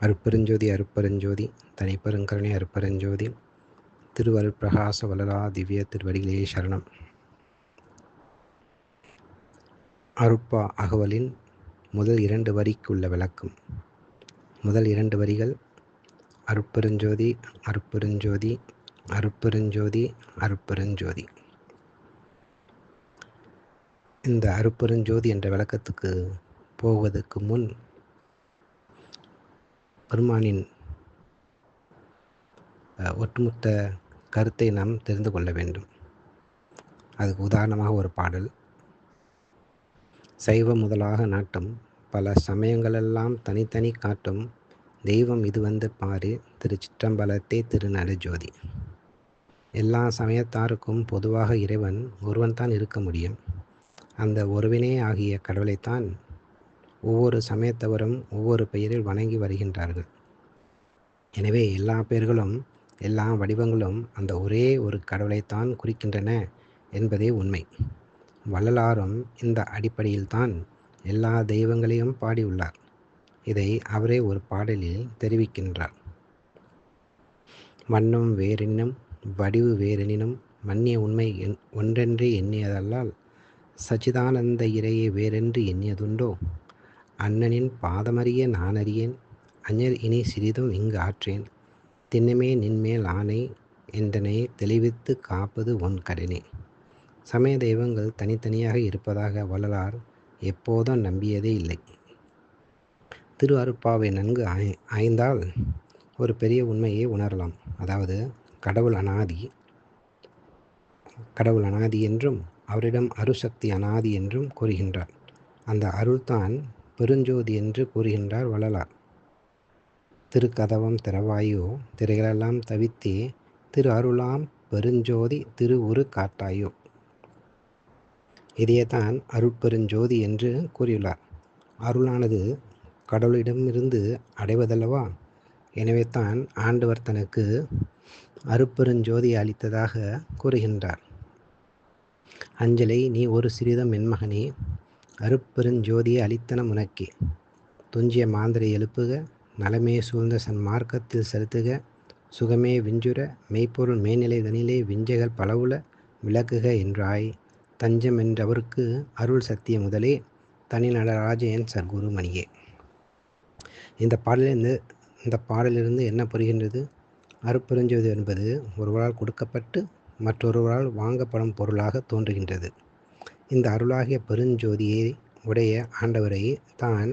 அருட்பெருஞ்சோதி அருட்பெருஞ்சோதி தனிப்பெருங்கருணை அருட்பெருஞ்சோதி திருவருட் பிரகாச வளரா திவ்ய திருவடிகளே சரணம். அருட்பா அகவலின் முதல் 2 வரிக்குள்ள விளக்கம். முதல் 2 வரிகள் அருட்பெருஞ்சோதி அருட்பெருஞ்சோதி அருட்பெருஞ்சோதி அருட்பெருஞ்சோதி. இந்த அருட்பெருஞ்சோதி என்ற விளக்கத்துக்கு போவதற்கு முன் பெருமானின் ஒட்டுமொத்த கருத்தை நாம் தெரிந்து கொள்ள வேண்டும். அதுக்கு உதாரணமாக ஒரு பாடல். சைவம் முதலாக நாட்டும் பல சமயங்களெல்லாம் தனித்தனி காட்டும் தெய்வம் இது வந்து பாரு திருச்சிற்றம்பலத்தே திருநடுஜோதி. எல்லா சமயத்தாருக்கும் பொதுவாக இறைவன் ஒருவன்தான் இருக்க முடியும். அந்த ஒருவனே ஆகிய கடவுளைத்தான் ஒவ்வொரு சமயத்தவரும் ஒவ்வொரு பெயரில் வணங்கி வருகின்றார்கள். எனவே எல்லா பெயர்களும் எல்லா வடிவங்களும் அந்த ஒரே ஒரு கடவுளைத்தான் குறிக்கின்றன என்பதே உண்மை. வள்ளலாரும் இந்த அடிப்படையில்தான் எல்லா தெய்வங்களையும் பாடியுள்ளார். இதை அவரே ஒரு பாடலில் தெரிவிக்கின்றார். வண்ணம் வேறெனினும் வடிவு வேறெனினும் மன்னிய உண்மை ஒன்றென்றே எண்ணியதல்லால் சச்சிதானந்த இறையை வேறென்று எண்ணியதுண்டோ? அண்ணனின் பாதமறிய நானறியேன் அஞர் இனி சிறிதும் இங்கு ஆற்றேன் திண்ணமே நின்மேல் ஆணை என்றனை தெளிவித்து காப்பது ஒன் கடனே. சமய தெய்வங்கள் தனித்தனியாக இருப்பதாக வள்ளலார் எப்போதும் நம்பியதே இல்லை. திரு அருட்பாவை நன்கு ஆய்ந்தால் ஒரு பெரிய உண்மையை உணரலாம். அதாவது கடவுள் அனாதி என்றும் அவரிடம் அருசக்தி அனாதி என்றும் கூறுகின்றார். அந்த அருள்தான் பெருஞ்சோதி என்று கூறுகின்றார் வள்ளலார். திருக்கதவம் திறவாயோ திரைகளெல்லாம் தவித்தே திரு அருளாம் பெருஞ்சோதி திருவுரு காட்டாயோ. இதையேதான் அருட்பெருஞ்சோதி என்று கூறியுள்ளார். அருளானது கடவுளிடமிருந்து அடைவதல்லவா? எனவே தான் ஆண்டவர் தனக்கு அருட்பெருஞ்சோதி அளித்ததாக கூறுகின்றார். அஞ்சலை நீ ஒரு சிறிதம் என்மகனே அருட்பெருஞ்சோதியை அளித்தன முனக்கே. துஞ்சிய மாந்தரை எழுப்புக நலமே சூழ்ந்த சன்மார்க்கத்தில் செலுத்துக சுகமே விஞ்சுர மெய்ப்பொருள் மேல்நிலை தனிலே விஞ்சைகள் பலவுல விளக்குக என்றாய் தஞ்சம் என்றவருக்கு அருள் சத்திய முதலே தனி நடராஜன் சர்க்குரு மணியே. இந்த பாடலிலிருந்து என்ன புரிகின்றது? அருட்பெருஞ்சோதி என்பது ஒருவரால் கொடுக்கப்பட்டு மற்றொருவரால் வாங்கப்படும் பொருளாக தோன்றுகின்றது. இந்த அருளாகிய பெருஞ்சோதியை உடைய ஆண்டவரை தான்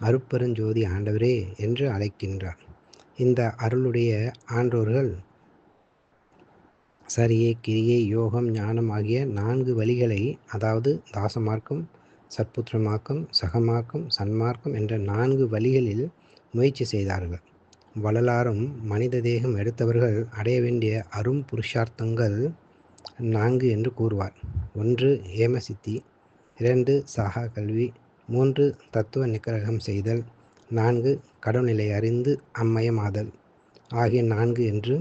அருட்பெருஞ்சோதி ஆண்டவரே என்று அழைக்கின்றார். இந்த அருளுடைய ஆன்றோர்கள் சரியை கிரியை யோகம் ஞானம் ஆகிய 4 வழிகளை, அதாவது தாசமார்க்கம் சற்புத்திரமார்க்கம் சகமார்க்கம் சன்மார்க்கம் என்ற 4 வழிகளில் முயற்சி செய்தார்கள். வள்ளலாரும் மனித தேகம் எடுத்தவர்கள் அடைய வேண்டிய அரும் புருஷார்த்தங்கள் 4 என்று கூறுவார். 1 ஏமசித்தி, 2 சாகா கல்வி, 3 தத்துவ நிக்கிரகம் செய்தல், 4 கடவுள்நிலை அறிந்து அம்மயமாதல் ஆகிய 4 என்று.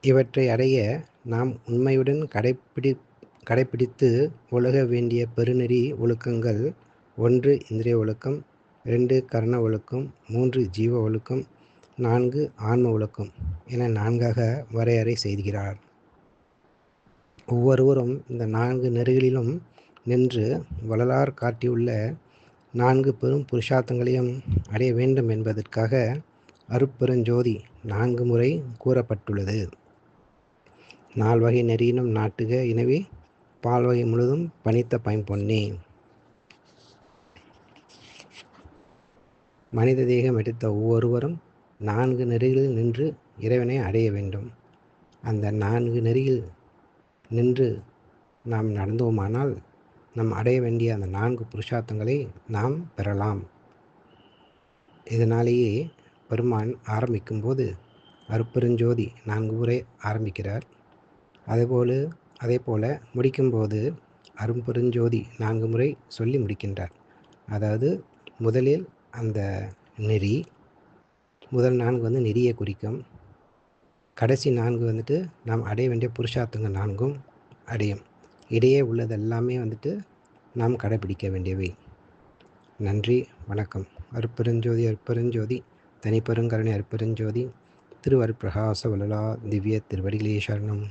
இவற்றை அடைய நாம் உண்மையுடன் கடைப்பிடித்து ஒழுக வேண்டிய பெருநெறி ஒழுக்கங்கள் 1 இந்திரிய ஒழுக்கம், 2 கரண ஒழுக்கம், 3 ஜீவ ஒழுக்கம், 4 ஆன்ம ஒழுக்கம் என 4ஆக வரையறை செய்கிறார். ஒவ்வொருவரும் இந்த 4 நெறிகளிலும் நின்று வள்ளலார் காட்டியுள்ள 4 பெரும் புருஷார்த்தங்களையும் அடைய வேண்டும் என்பதற்காக அருட்பெருஞ்சோதி 4 முறை கூறப்பட்டுள்ளது. 4 வகை நெறியினும் நாட்டுக எனவே பால்வகை முழுதும் பணித்த பைம்பொன்னே. மனித தேகம் எடுத்த ஒவ்வொருவரும் 4 நெறிகளில் நின்று இறைவனை அடைய வேண்டும். அந்த 4 நெறியில் நின்று நாம் நடந்தோமானால் நாம் அடைய வேண்டிய அந்த 4 புருஷார்த்தங்களை நாம் பெறலாம். இதனாலேயே பெருமான் ஆரம்பிக்கும் போது அருட்பெருஞ்சோதி 4 முறை ஆரம்பிக்கிறார். அதேபோல முடிக்கும்போது அருட்பெருஞ்சோதி 4 முறை சொல்லி முடிக்கின்றார். அதாவது முதலில் அந்த நெறி, முதல் 4 நெறியை குறிக்கும். கடைசி 4 நாம் அடைய வேண்டிய புருஷார்த்தங்கள் 4 அடையும். இடையே உள்ளது எல்லாமே நாம் கடைபிடிக்க வேண்டியவை. நன்றி, வணக்கம். அருட்பெருஞ்சோதி அருட்பெருஞ்சோதி தனிப்பெருங்கருணை அருட்பெருஞ்சோதி திருவருட்பிரகாச வள்ளலார் திவ்ய திருவடிகளே சரணம்.